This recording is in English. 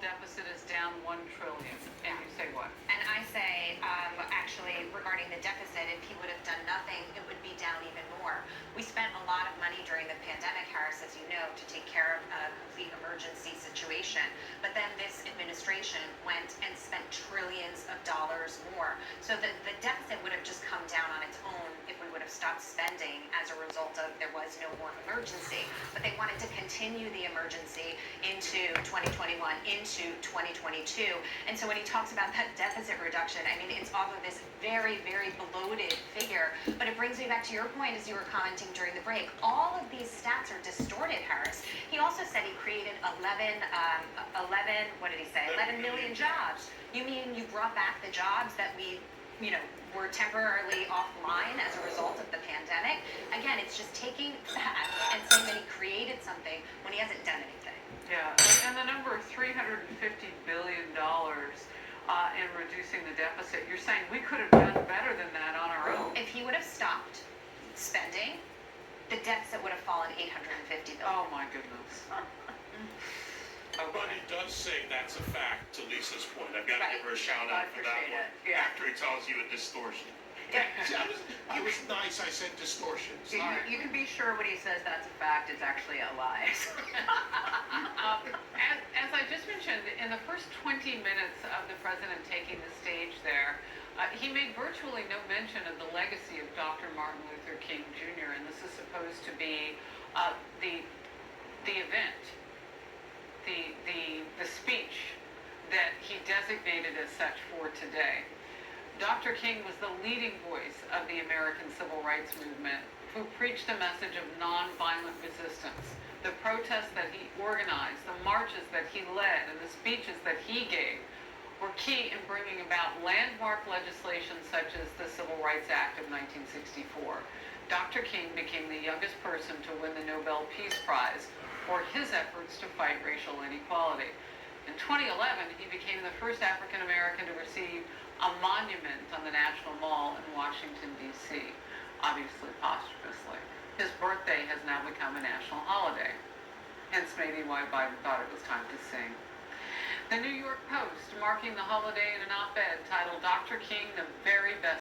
deficit is down 1 trillion. And you say what? And I say, actually, regarding the deficit, if he would have done nothing, it would be down even more. We spent a lot of money during the pandemic, Harris, as you know, to take care of a complete emergency situation. But then this administration went and spent trillions of dollars more. So the deficit would have just come down on its own if we would have stopped spending as a result of there was no more emergency. But they wanted to continue the emergency into 2021, into 2022. And so when he talks about that deficit reduction, I mean, it's off of this very, very bloated figure. But it brings me back to your point as you were commenting during the break. All of these stats are distorted, Harris. He also said he created 11 million jobs. You mean you brought back the jobs that we were temporarily offline as a result of the pandemic? Again, it's just taking that and saying that he created something when he hasn't done anything. Yeah, and the number of $350 billion in reducing the deficit, you're saying we could have done better than that on our own. If he would have stopped spending, the deficit would have fallen $850 billion. Oh my goodness. But he does say that's a fact, to Lisa's point. I've got to give her a shout out for that one. Yeah. After he tells you a distortion. Yeah. See, I was nice, I said distortion. So you can be sure when he says that's a fact, it's actually a lie. As I just mentioned, in the first 20 minutes of the president taking the stage there, he made virtually no mention of the legacy of Dr. Martin Luther King Jr., and this is supposed to be the event, the speech that he designated as such for today. Dr. King was the leading voice of the American Civil Rights Movement, who preached a message of nonviolent resistance. The protests that he organized, the marches that he led, and the speeches that he gave were key in bringing about landmark legislation such as the Civil Rights Act of 1964. Dr. King became the youngest person to win the Nobel Peace Prize for his efforts to fight racial inequality. In 2011, he became the first African American to receive a monument on the National Mall in Washington, D.C., obviously posthumously. His birthday has now become a national holiday, hence maybe why Biden thought it was time to sing. The New York Post, marking the holiday in an op-ed titled, "Dr. King, the very best